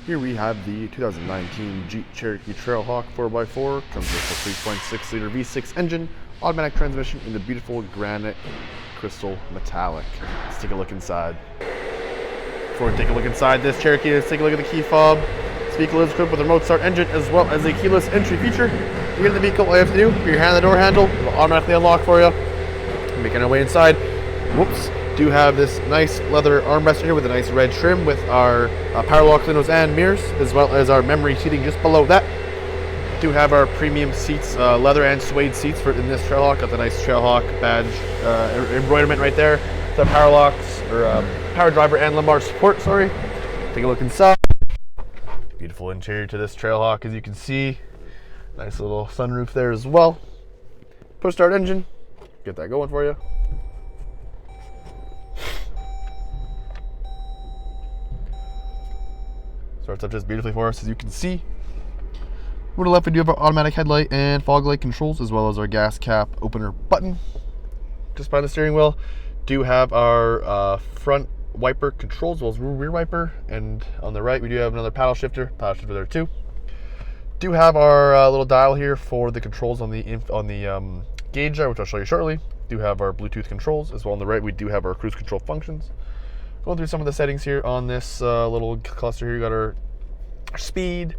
Here we have the 2019 Jeep Cherokee Trailhawk 4x4. Comes with a 3.6 liter V6 engine, automatic transmission in the beautiful Granite Crystal Metallic. Let's take a look inside. Before we take a look inside this Cherokee, let's take a look at the key fob. This vehicle is equipped with a remote start engine as well as a keyless entry feature. To get in the vehicle, all you have to do, put your hand on the door handle, it will automatically unlock for you. Making our way inside. Whoops. Do have this nice leather armrest here with a nice red trim with our power lock windows and mirrors, as well as our memory seating just below that. Do have our premium seats, leather and suede seats in this Trailhawk. Got the nice Trailhawk badge embroiderment right there. The power locks, or power driver and lumbar support, sorry. Take a look inside. Beautiful interior to this Trailhawk, as you can see. Nice little sunroof there as well. Push start engine, get that going for you. Starts up just beautifully for us, as you can see. To the left, we do have our automatic headlight and fog light controls, as well as our gas cap opener button. Just behind the steering wheel, do have our front wiper controls, as well as rear wiper. And on the right, we do have another paddle shifter there too. Do have our little dial here for the controls on the gauge there, which I'll show you shortly. Do have our Bluetooth controls, as well on the right, we do have our cruise control functions. Going through some of the settings here on this little cluster here. You got our speed,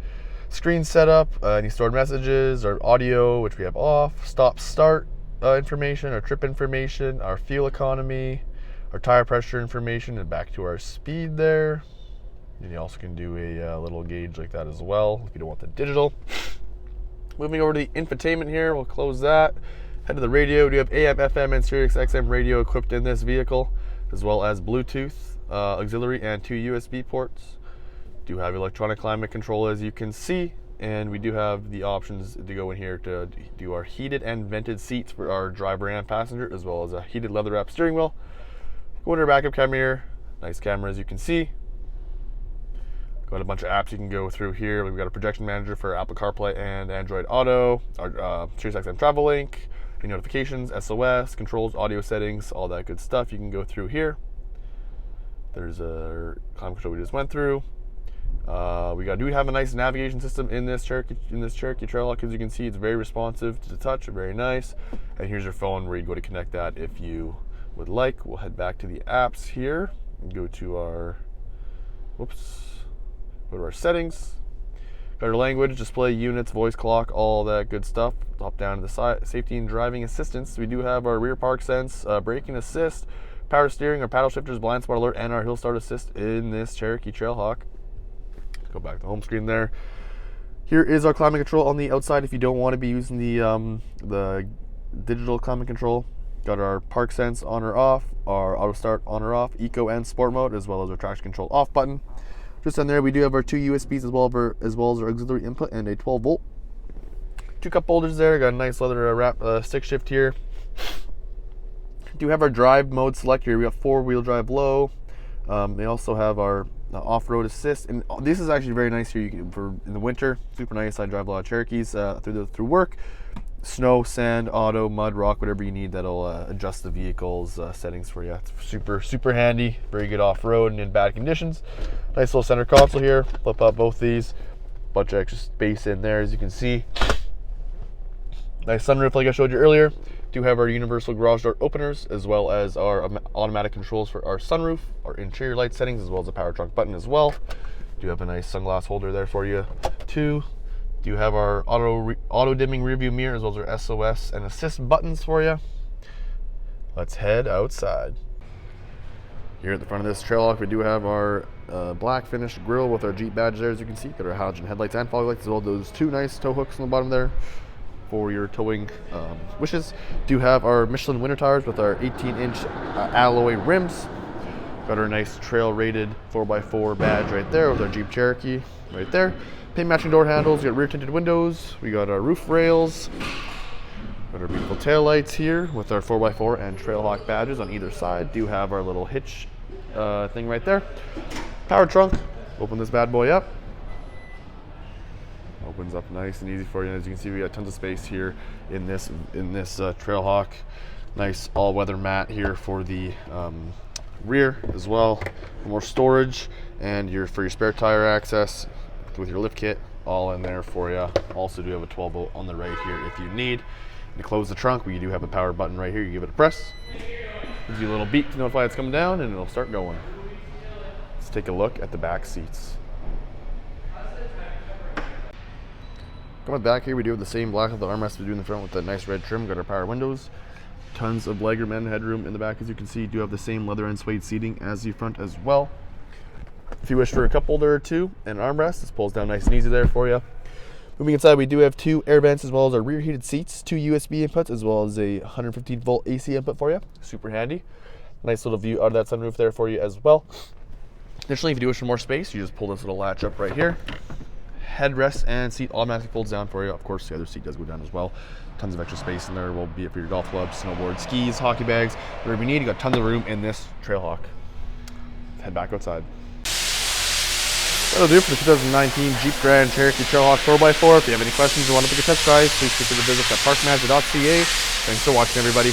screen setup, any stored messages, our audio, which we have off, stop start information, our trip information, our fuel economy, our tire pressure information, and back to our speed there. And you also can do a little gauge like that as well if you don't want the digital. Moving over to the infotainment here, we'll close that. Head to the radio. We have AM, FM, and Sirius XM radio equipped in this vehicle, as well as Bluetooth auxiliary and 2 USB ports. Do have electronic climate control, as you can see, and we do have the options to go in here to do our heated and vented seats for our driver and passenger, as well as a heated leather wrap steering wheel. Go into our backup camera here. Nice camera, as you can see. Got a bunch of apps you can go through here. We've got a projection manager for Apple CarPlay and Android Auto, our Sirius XM Travel Link, any notifications, SOS, controls, audio settings, all that good stuff you can go through here. There's a climate control we just went through. We do have a nice navigation system in this Cherokee Trailhawk. As you can see, it's very responsive to the touch, very nice. And here's your phone where you go to connect that if you would like. We'll head back to the apps here and go to our settings. Got our language, display units, voice clock, all that good stuff. Hop down to the side, safety and driving assistance. We do have our rear park sense, braking assist, power steering, our paddle shifters, blind spot alert, and our hill start assist in this Cherokee Trailhawk. Go back to the home screen there. Here is our climate control on the outside if you don't want to be using the digital climate control. Got our park sense on or off, our auto start on or off, eco and sport mode, as well as our traction control off button. Just on there, we do have our 2 USBs as well as our auxiliary input and a 12 volt. 2 cup holders there. Got a nice leather wrap stick shift here. Do have our drive mode select here. We got 4-wheel drive low. They also have our off-road assist, and this is actually very nice here. You can, for in the winter, super nice. I drive a lot of Cherokees through work. Snow, sand, auto, mud, rock, whatever you need, that'll adjust the vehicle's settings for you. It's super handy. Very good off-road and in bad conditions. Nice little center console here. Flip up both these. Bunch of extra space in there, as you can see. Nice sunroof like I showed you earlier. Do have our universal garage door openers, as well as our automatic controls for our sunroof, our interior light settings, as well as a power trunk button as well. Do have a nice sunglass holder there for you too. Do have our auto dimming rear view mirror, as well as our SOS and assist buttons for you. Let's head outside. Here at the front of this Trailhawk, we do have our black finished grille with our Jeep badge there, as you can see. Got our halogen headlights and fog lights, as well as those 2 nice tow hooks on the bottom there for your towing wishes. Do have our Michelin winter tires with our 18-inch alloy rims. Got our nice trail rated 4x4 badge right there with our Jeep Cherokee right there. Paint matching door handles. We got rear tinted windows. We got our roof rails. Got our beautiful tail lights here with our 4x4 and Trailhawk badges on either side. Do have our little hitch thing right there. Power trunk. Open this bad boy up. Opens up nice and easy for you. As you can see, we got tons of space here in this Trailhawk. Nice all-weather mat here for the rear as well for more storage, and for your spare tire access with your lift kit, all in there for you. Also do have a 12 volt on the right here if you need. To close the trunk, we do have a power button right here. You give it a press, gives you a little beep to notify it's coming down, and it'll start going. Let's take a look at the back seats. Coming back here, we do have the same black of the armrest we do in the front with that nice red trim. Got our power windows, tons of legroom and headroom in the back. As you can see, do have the same leather and suede seating as the front as well. If you wish for a cup holder or two and an armrest, this pulls down nice and easy there for you. Moving inside, we do have 2 air vents as well as our rear heated seats, 2 USB inputs, as well as a 115 volt AC input for you. Super handy. Nice little view out of that sunroof there for you as well. Additionally, if you do wish for more space, you just pull this little latch up right here. Headrest and seat automatically folds down for you. Of course, the other seat does go down as well. Tons of extra space in there. Will be it for your golf clubs, snowboard, skis, hockey bags, whatever you need. You got tons of room in this Trailhawk. Let's head back outside. That'll do it for the 2019 Jeep Grand Cherokee Trailhawk 4x4. If you have any questions or want to book a test drive, please consider visit at parkmazda.ca. Thanks for watching, everybody.